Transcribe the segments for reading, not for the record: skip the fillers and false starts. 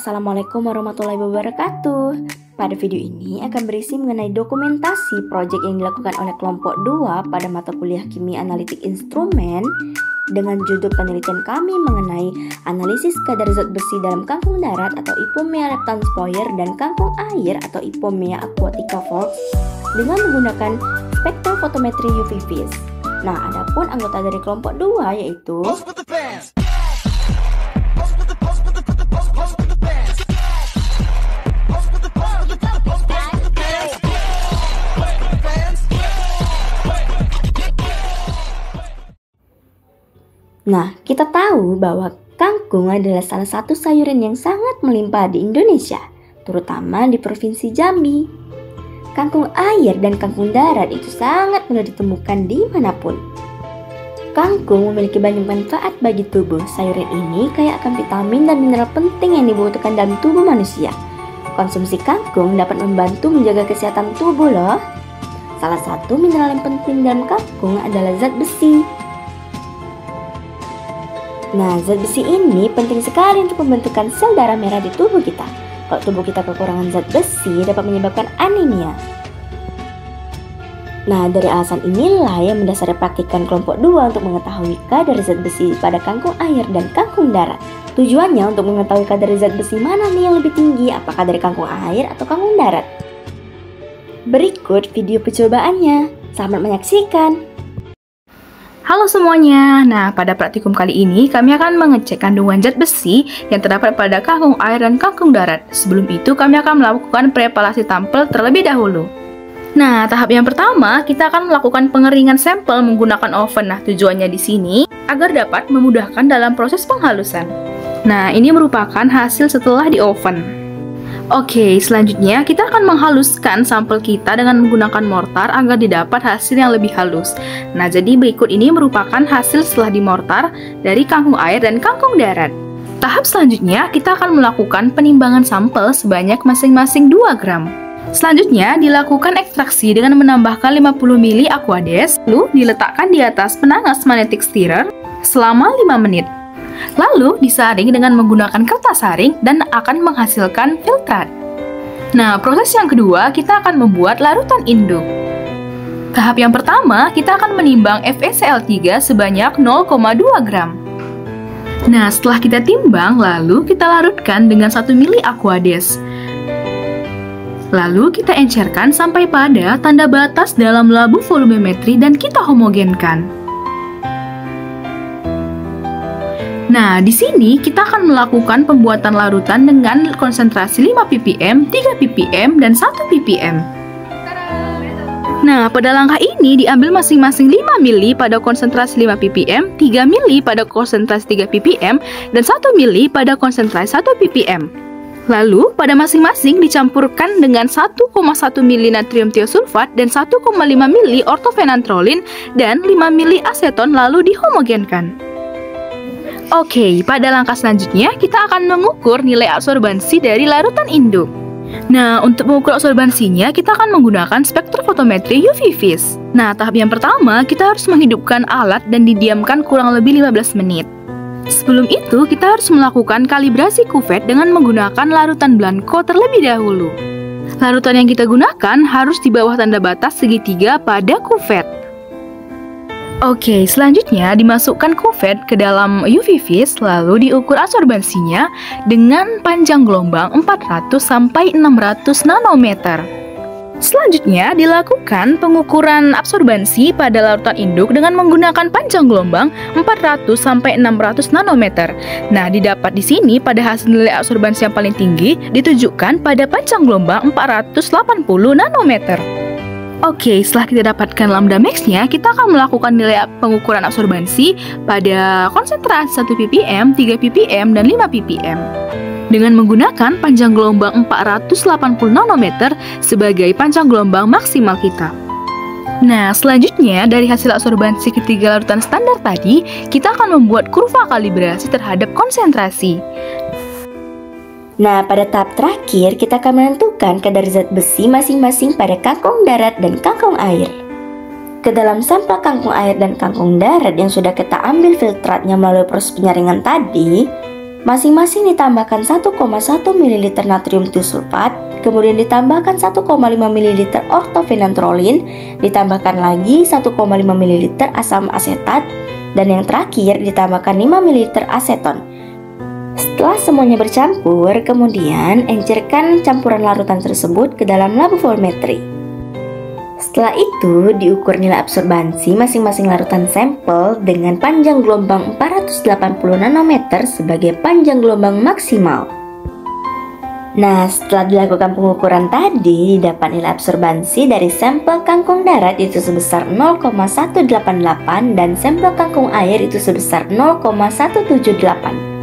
Assalamualaikum warahmatullahi wabarakatuh. Pada video ini akan berisi mengenai dokumentasi proyek yang dilakukan oleh kelompok 2 pada mata kuliah Kimia Analitik Instrumen dengan judul penelitian kami mengenai analisis kadar zat besi dalam kangkung darat atau Ipomea leptans-Foyer dan kangkung air atau Ipomea aquatica Volx dengan menggunakan spektrofotometri UV vis. Nah, adapun anggota dari kelompok 2 yaitu Nah, kita tahu bahwa kangkung adalah salah satu sayuran yang sangat melimpah di Indonesia, terutama di Provinsi Jambi. Kangkung air dan kangkung darat itu sangat mudah ditemukan dimanapun. Kangkung memiliki banyak manfaat bagi tubuh. Sayuran ini kaya akan vitamin dan mineral penting yang dibutuhkan dalam tubuh manusia. Konsumsi kangkung dapat membantu menjaga kesehatan tubuh loh. Salah satu mineral yang penting dalam kangkung adalah zat besi. Nah, zat besi ini penting sekali untuk pembentukan sel darah merah di tubuh kita. Kalau tubuh kita kekurangan zat besi dapat menyebabkan anemia. Nah, dari alasan inilah yang mendasari praktikan kelompok 2 untuk mengetahui kadar zat besi pada kangkung air dan kangkung darat. Tujuannya untuk mengetahui kadar zat besi mana nih yang lebih tinggi, apakah dari kangkung air atau kangkung darat. Berikut video percobaannya. Selamat menyaksikan. Halo semuanya, nah pada praktikum kali ini kami akan mengecek kandungan zat besi yang terdapat pada kangkung air dan kangkung darat. Sebelum itu kami akan melakukan preparasi tampel terlebih dahulu. Nah, tahap yang pertama kita akan melakukan pengeringan sampel menggunakan oven. Nah, tujuannya di sini agar dapat memudahkan dalam proses penghalusan. Nah, ini merupakan hasil setelah di oven. Oke, selanjutnya kita akan menghaluskan sampel kita dengan menggunakan mortar agar didapat hasil yang lebih halus. Nah, jadi berikut ini merupakan hasil setelah dimortar dari kangkung air dan kangkung darat. Tahap selanjutnya kita akan melakukan penimbangan sampel sebanyak masing-masing 2 gram. Selanjutnya dilakukan ekstraksi dengan menambahkan 50 ml aquades, lalu diletakkan di atas penanas magnetic stirrer selama 5 menit. Lalu disaring dengan menggunakan kertas saring dan akan menghasilkan filtrat. Nah, proses yang kedua kita akan membuat larutan induk. Tahap yang pertama kita akan menimbang FeCl3 sebanyak 0,2 gram. Nah, setelah kita timbang lalu kita larutkan dengan 1 ml aquades. Lalu kita encerkan sampai pada tanda batas dalam labu volumemetri dan kita homogenkan. Nah, di sini kita akan melakukan pembuatan larutan dengan konsentrasi 5 ppm, 3 ppm, dan 1 ppm. Nah, pada langkah ini diambil masing-masing 5 ml pada konsentrasi 5 ppm, 3 ml pada konsentrasi 3 ppm, dan 1 ml pada konsentrasi 1 ppm. Lalu, pada masing-masing dicampurkan dengan 1,1 ml natrium tiosulfat dan 1,5 ml ortofenantrolin dan 5 ml aseton lalu dihomogenkan. Oke, pada langkah selanjutnya kita akan mengukur nilai absorbansi dari larutan induk. Nah, untuk mengukur absorbansinya kita akan menggunakan spektrofotometri UV vis. Nah, tahap yang pertama kita harus menghidupkan alat dan didiamkan kurang lebih 15 menit. Sebelum itu, kita harus melakukan kalibrasi kuvet dengan menggunakan larutan blanko terlebih dahulu. Larutan yang kita gunakan harus di bawah tanda batas segitiga pada kuvet. Oke, selanjutnya dimasukkan kuvet ke dalam UV vis lalu diukur absorbansinya dengan panjang gelombang 400 sampai 600 nanometer. Selanjutnya dilakukan pengukuran absorbansi pada larutan induk dengan menggunakan panjang gelombang 400 sampai 600 nanometer. Nah, didapat di sini pada hasil nilai absorbansi yang paling tinggi ditujukan pada panjang gelombang 480 nanometer. Oke, setelah kita dapatkan lambda max-nya, kita akan melakukan nilai pengukuran absorbansi pada konsentrasi 1 ppm, 3 ppm, dan 5 ppm. Dengan menggunakan panjang gelombang 480 nanometer sebagai panjang gelombang maksimal kita. Nah, selanjutnya dari hasil absorbansi ketiga larutan standar tadi, kita akan membuat kurva kalibrasi terhadap konsentrasi. Nah, pada tahap terakhir kita akan menentukan kadar zat besi masing-masing pada kangkung darat dan kangkung air. Ke dalam sampel kangkung air dan kangkung darat yang sudah kita ambil filtratnya melalui proses penyaringan tadi, Masing-masing ditambahkan 1,1 ml natrium thiosulfat, kemudian ditambahkan 1,5 ml ortofenantrolin, ditambahkan lagi 1,5 ml asam asetat, dan yang terakhir ditambahkan 5 ml aseton. Setelah semuanya bercampur, kemudian encerkan campuran larutan tersebut ke dalam labovolmetri. Setelah itu, diukur nilai absorbansi masing-masing larutan sampel dengan panjang gelombang 480 nanometer sebagai panjang gelombang maksimal. Nah, setelah dilakukan pengukuran tadi, didapat nilai absorbansi dari sampel kangkung darat itu sebesar 0,188 dan sampel kangkung air itu sebesar 0,178.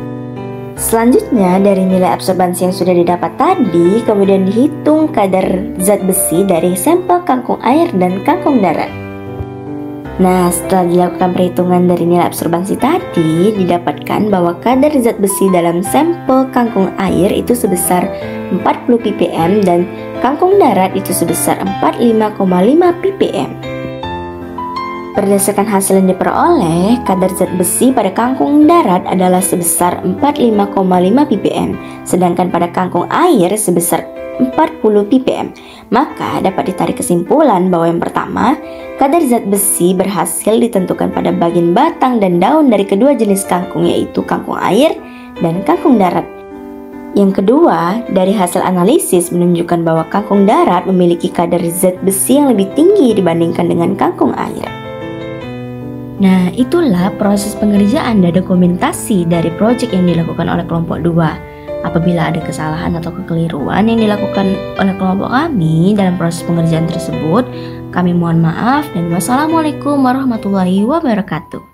Selanjutnya, dari nilai absorbansi yang sudah didapat tadi, kemudian dihitung kadar zat besi dari sampel kangkung air dan kangkung darat. Nah, setelah dilakukan perhitungan dari nilai absorbansi tadi, didapatkan bahwa kadar zat besi dalam sampel kangkung air itu sebesar 40 ppm dan kangkung darat itu sebesar 45,5 ppm. Berdasarkan hasil yang diperoleh, kadar zat besi pada kangkung darat adalah sebesar 45,5 ppm, sedangkan pada kangkung air sebesar 40 ppm. Maka dapat ditarik kesimpulan bahwa yang pertama, kadar zat besi berhasil ditentukan pada bagian batang dan daun dari kedua jenis kangkung, yaitu kangkung air dan kangkung darat. Yang kedua, dari hasil analisis menunjukkan bahwa kangkung darat memiliki kadar zat besi yang lebih tinggi dibandingkan dengan kangkung air. Nah, itulah proses pengerjaan dan dokumentasi dari proyek yang dilakukan oleh kelompok 2. Apabila ada kesalahan atau kekeliruan yang dilakukan oleh kelompok kami dalam proses pengerjaan tersebut, kami mohon maaf dan wassalamualaikum warahmatullahi wabarakatuh.